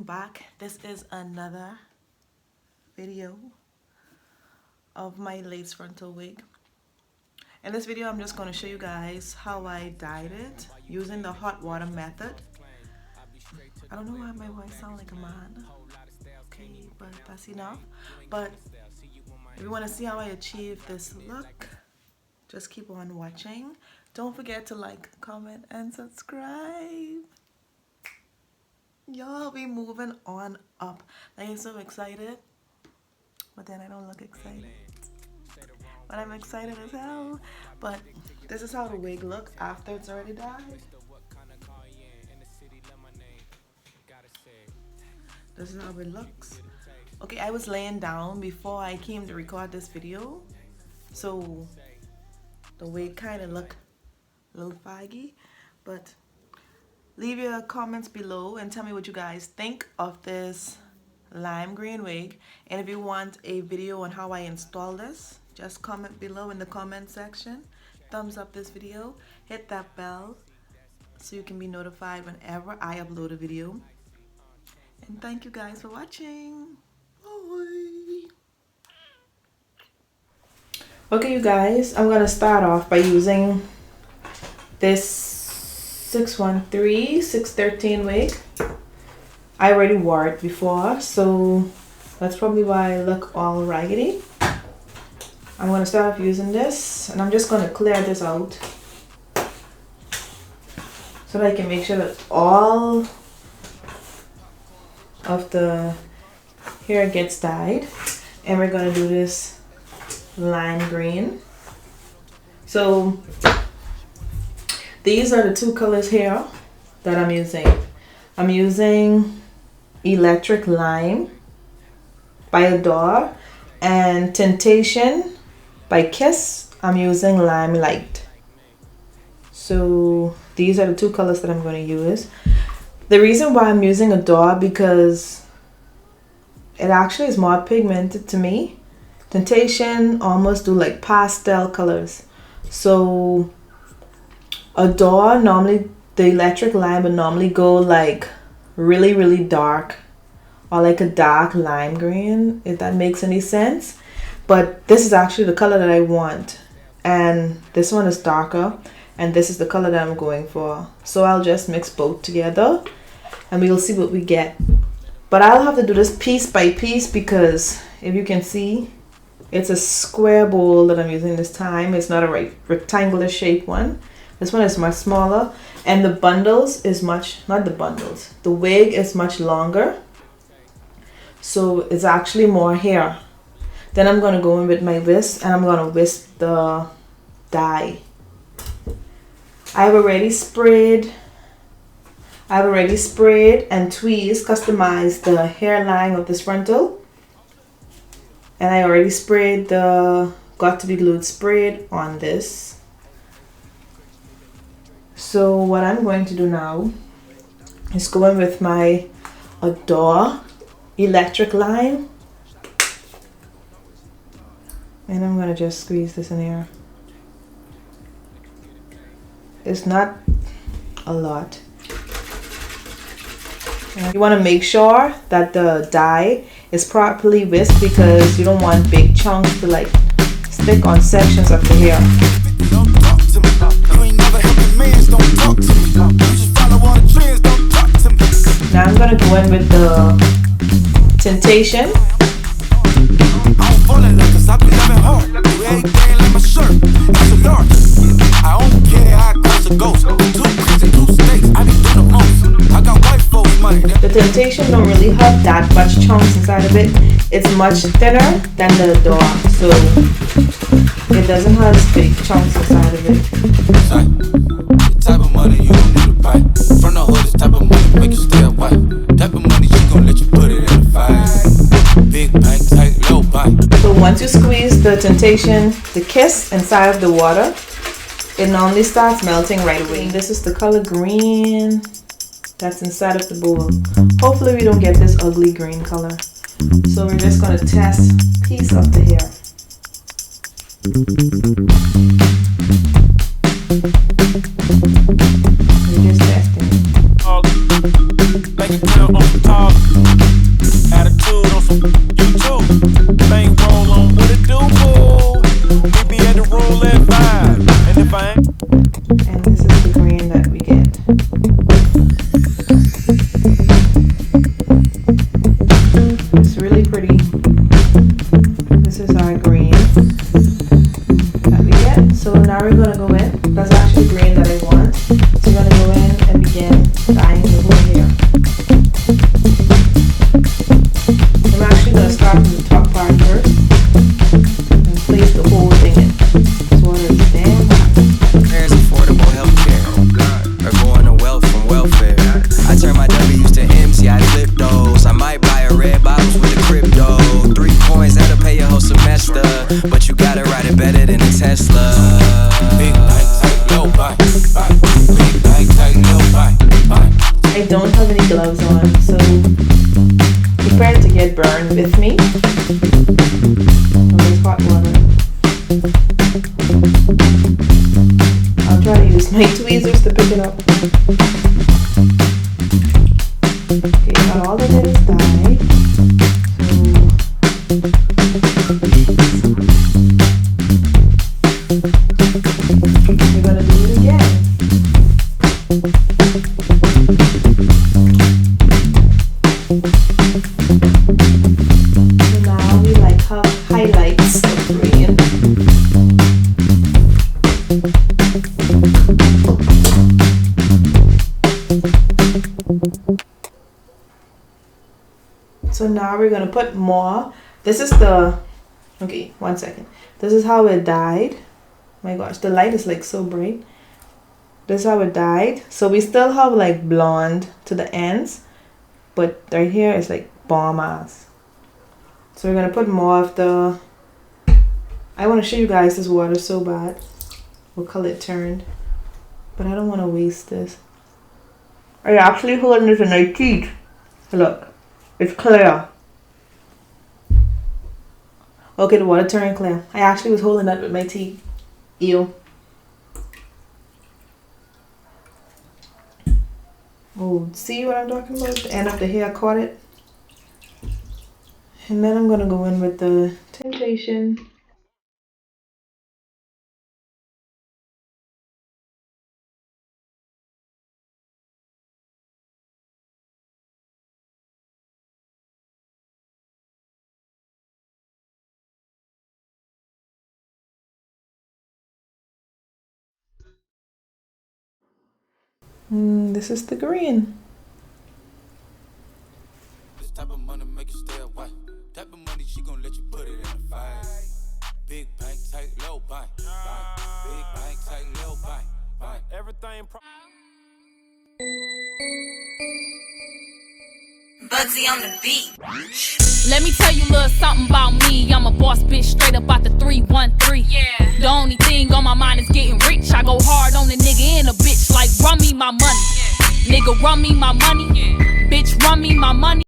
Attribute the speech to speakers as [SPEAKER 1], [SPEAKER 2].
[SPEAKER 1] welcome back. This is another video of my lace frontal wig. In this video I'm just going to show you guys how I dyed it using the hot water method. I don't know why my voice sounds like a man, okay, but that's enough. But if you want to see how I achieve this look, just keep on watching. Don't forget to like, comment, and subscribe. Y'all be moving on up. I'm so excited, but then I don't look excited. But I'm excited as hell. But this is how the wig looks after it's already dyed. This is how it looks. Okay, I was laying down before I came to record this video, so the wig kind of looked a little faggy, but leave your comments below and tell me what you guys think of this lime green wig. And if you want a video on how I install this, just comment below in the comment section. Thumbs up this video, hit that bell so you can be notified whenever I upload a video. And thank you guys for watching. Bye. Okay, you guys, I'm gonna start off by using this 613 wig. I already wore it before, so that's probably why I look all raggedy. I'm going to start off using this, and I'm just going to clear this out so that I can make sure that all of the hair gets dyed. And we're going to do this lime green. So these are the two colors here that I'm using. I'm using Electric Lime by Adore and Temptation by Kiss. I'm using Lime Light. So these are the two colors that I'm going to use. The reason why I'm using Adore, because it actually is more pigmented to me. Temptation almost do like pastel colors. So Adore, normally the Electric Lime would normally go like really dark, or like a dark lime green, if that makes any sense. But this is actually the color that I want, and this one is darker, and this is the color that I'm going for. So I'll just mix both together and we'll see what we get. But I'll have to do this piece by piece, because if you can see, it's a square bowl that I'm using this time. It's not a rectangular shape one. This one is much smaller, and the bundles is the wig is much longer, so it's actually more hair. Then I'm going to go in with my whisk, and I'm going to whisk the dye. I've already sprayed and tweezed, customized the hairline of this frontal, and I already sprayed the Got to Be Glued sprayed on this. So what I'm going to do now is go in with my Adore Electric Lime, and I'm going to just squeeze this in here. It's not a lot. And you want to make sure that the dye is properly whisked, because you don't want big chunks to like stick on sections of the hair. Now I'm gonna go in with the Temptation. The Temptation don't really have that much chunks inside of it. It's much thinner than the Adore, so it doesn't have big chunks inside of it. Type of money you don't need to buy. From the hood, this type of money make you stay up white. Type of money she gon' let you put it in the fire. Big bank, tight, low buy. So once you squeeze the Temptation, the Kiss inside of the water, it normally starts melting right away. This is the color green that's inside of the bowl. Hopefully we don't get this ugly green color. So we're just gonna test a piece of the hair. We're just testing it. with me. This hot water. I'll try to use my tweezers to pick it up. Okay, got all the lettuce dyed. So we're gonna do it again. So now we like have highlights of green. So now we're gonna put more. This is the, okay, 1 second. This is how it dyed. My gosh, the light is like so bright. This is how it dyed. So we still have like blonde to the ends, but right here is like bomb ass. So we're gonna put more of the, I want to show you guys this water so bad, what color it turned, but I don't want to waste this. I actually holding this in my teeth. Look, it's clear. Okay, the water turned clear. I actually was holding that with my teeth. Ew. Oh, see what I'm talking about? The end of the hair caught it. And then I'm gonna go in with the Temptation. This is the green.
[SPEAKER 2] This type of money make you stay away. Type of money she gon' let you put it in the fire. Big bank, tight, low bank. Big bank, tight, low bank. Everything.
[SPEAKER 3] Bugsy on the beat.
[SPEAKER 4] Let me tell you a little something about me. I'm a boss bitch, straight up out the 313. Yeah. The only thing on my mind is getting rich. I go hard on the nigga and a bitch like run me my money. Yeah. Nigga run me my money. Yeah. Bitch run me my money.